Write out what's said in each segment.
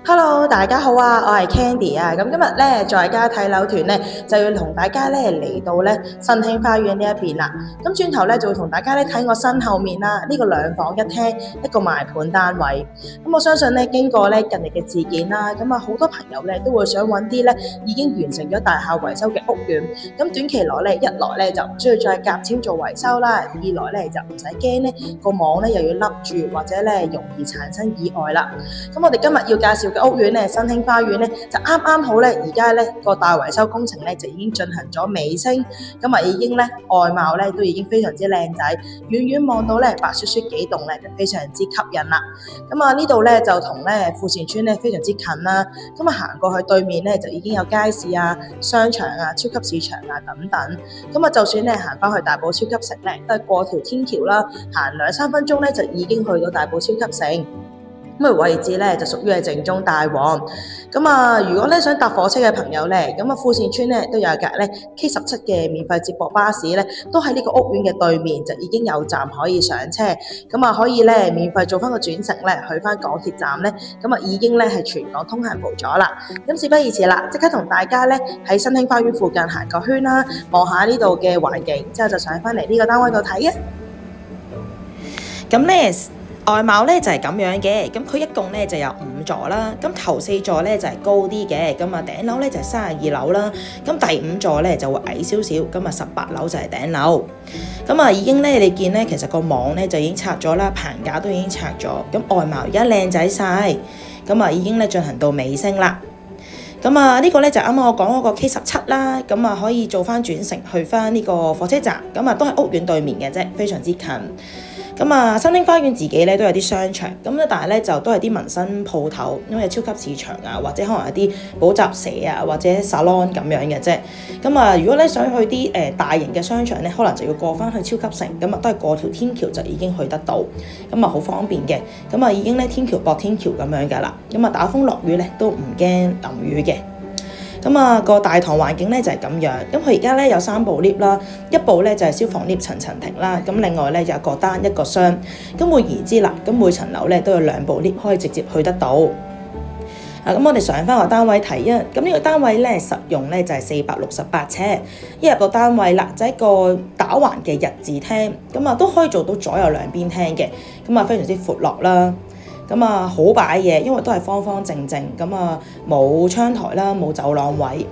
Hello，大家好啊，我係 Candy啊。咁今日咧在家睇樓團咧就要同大家咧嚟到咧新興花園呢一邊啦。咁轉頭咧就會同大家咧睇我身後面啦，呢個兩房一廳一個賣盤單位。咁我相信咧經過咧近日嘅事件啦，咁啊好多朋友咧都會想揾啲咧已經完成咗大廈維修嘅屋苑。咁短期內咧一來咧就唔需要再夾錢做維修啦，二來咧就唔使驚咧個網咧又要笠住或者咧容易產生意外啦。咁我哋今日要介紹嘅屋苑咧，新興花園咧就啱啱好咧，而家咧個大維修工程咧就已經進行咗尾聲，咁啊已經咧外貌咧都已經非常之靚仔，遠遠望到咧白雪雪幾棟咧就非常之吸引啦。咁啊呢度咧就同咧富善村咧非常之近啦，咁啊行過去對面咧就已經有街市啊、商場啊、超級市場啊等等，咁啊就算咧行翻去大埔超級城咧，都係過條天橋啦，行2-3分鐘咧就已經去到大埔超級城。咁啊位置咧就屬於係正中大旺。咁啊，如果咧想搭火車嘅朋友咧，咁啊富善村咧都有架咧 K17嘅免費接駁巴士咧，都喺呢個屋苑嘅對面就已經有站可以上車。咁啊可以咧免費做翻個轉乘咧，去翻港鐵站咧，咁啊已經咧係全港通行無阻啦。咁事不宜遲啦，即刻同大家咧喺新興花園附近行個圈啦，望下呢度嘅環境，之後就上翻嚟呢個單位度睇啊。咁咧外貌咧就係咁樣嘅，咁佢一共咧就有5座啦，咁頭4座咧就係高啲嘅，咁啊頂樓咧就係32樓啦，咁第5座咧就會矮少少，咁啊18樓就係頂樓，咁啊已經咧你見咧其實個網咧就已經拆咗啦，棚架都已經拆咗，咁外貌而家靚仔晒，咁啊已經咧進行到尾聲啦。咁啊呢個咧就啱啱我講嗰個 K17啦，咁啊可以做翻轉乘去翻呢個火車站，咁啊都係屋苑對面嘅啫，非常之近。咁啊新興花園自己咧都有啲商場，咁咧但係咧就都係啲民生鋪頭，因為超級市場啊，或者可能有啲補習社啊，或者 salon 咁樣嘅啫。咁啊如果咧想去啲大型嘅商場咧，可能就要過翻去超級城，咁啊都係過條天橋就已經去得到，咁啊好方便嘅。咁啊已經咧天橋駁天橋咁樣㗎啦，咁啊打風落雨咧都唔驚淋雨嘅。咁啊個大堂環境咧就係咁樣，咁佢而家咧有3部 lift 啦，一部咧就係消防 lift 層層停啦，咁另外咧就一個單一個雙，咁換言之啦，咁每層樓咧都有2部 lift 可以直接去得到。咁我哋上翻個單位睇啊，咁呢個單位咧實用咧就係468尺，一入到單位啦就係一個打橫嘅日字廳，咁啊都可以做到左右兩邊廳嘅，咁啊非常之闊落啦。咁啊好擺嘢，因為都係方方正正，咁啊冇窗台啦，冇走廊位，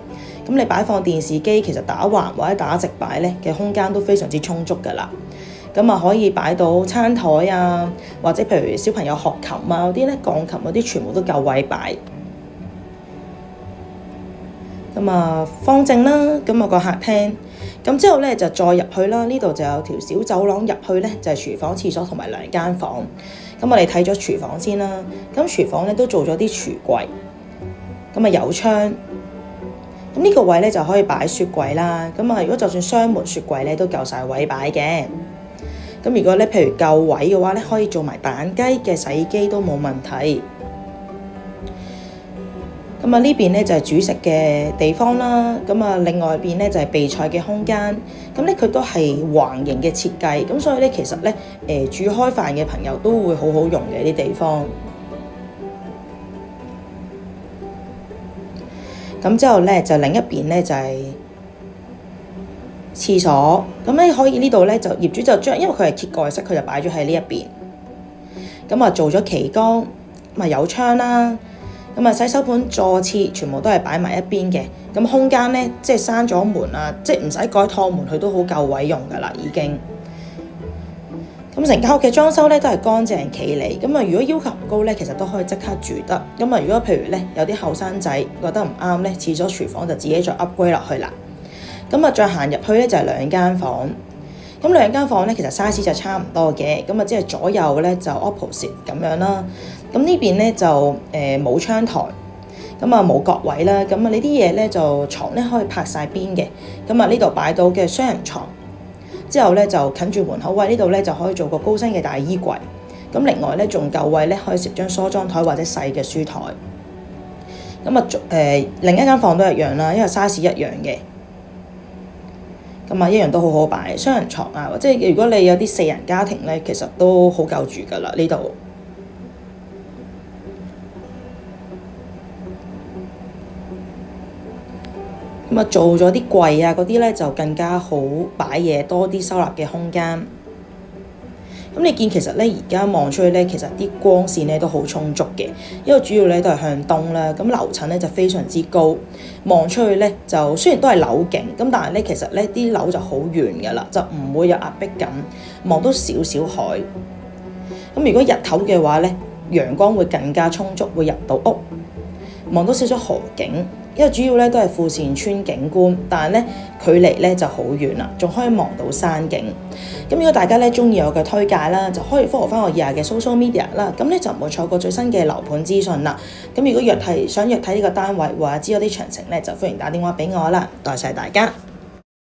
咁你擺放電視機其實打橫或者打直擺咧嘅空間都非常之充足㗎啦。咁啊可以擺到餐台啊，或者譬如小朋友學琴啊嗰啲咧，鋼琴嗰啲全部都夠位擺。咁啊方正啦，咁啊個客廳，咁之後咧就再入去啦，呢度就有條小走廊入去咧，就係廚房、廁所同埋2間房。咁我哋睇咗廚房先啦，咁廚房咧都做咗啲櫥櫃，咁啊有窗，咁呢個位咧就可以擺雪櫃啦。咁啊如果就算雙門雪櫃咧都夠晒位擺嘅。咁如果咧譬如夠位嘅話咧，可以做埋蛋雞嘅洗衣機都冇問題。咁啊呢邊咧就係煮食嘅地方啦，咁啊另外邊咧就係備菜嘅空間，咁咧佢都係橫形嘅設計，咁所以咧其實咧煮開飯嘅朋友都會好好用嘅啲地方。咁之後咧就另一邊咧就係廁所，咁咧可以呢度咧就業主就將，因為佢係揭蓋式，佢就擺咗喺呢一邊。咁啊做咗旗杆，咁啊有窗啦。咁啊洗手盤、座廁全部都係擺埋一邊嘅，咁空間咧即係閂咗門啊，即係唔使改趟門，佢都好夠位用㗎啦已經。咁成間屋嘅裝修咧都係乾淨企理，咁啊如果要求唔高咧，其實都可以即刻住得。咁啊如果譬如咧有啲後生仔覺得唔啱咧，廁所、廚房就自己再 upgrade 落去啦。咁啊再行入去咧就係2間房，咁2間房咧其實 size 就差唔多嘅，咁啊即係左右咧就 opposite 咁樣啦。咁呢邊咧就冇窗台，咁啊冇角位啦，咁啊你啲嘢咧就床咧可以拍晒邊嘅，咁啊呢度擺到嘅雙人床，之後咧就近住門口位呢度咧就可以做個高身嘅大衣櫃，咁另外咧仲夠位咧可以攝張梳妝台或者細嘅書台，咁啊另一間房都一樣啦，因為 size 一樣嘅，咁啊一樣都好好擺雙人床啊，或者如果你有啲4人家庭咧，其實都好夠住㗎啦呢度。咁啊，做咗啲櫃啊嗰啲咧就更加好擺嘢，多啲收納嘅空間。咁你見其實咧，而家望出去咧，其實啲光線咧都好充足嘅，因為主要咧都係向東啦。咁樓層咧就非常之高，望出去咧就雖然都係樓景，咁但係咧其實咧啲樓就好遠㗎啦，就唔會有壓迫感，望到少少海。咁如果日頭嘅話咧，陽光會更加充足，會入到屋，望到少少河景。因為主要咧都係富善村景觀，但係咧距離咧就好遠啦，仲可以望到山景。咁如果大家咧中意我嘅推介啦，就可以 follow 翻我以下嘅 social media 啦，咁咧就唔會錯過最新嘅樓盤資訊啦。咁如果想約睇呢個單位或者知道啲詳情咧，就歡迎打電話俾我啦。多謝大家。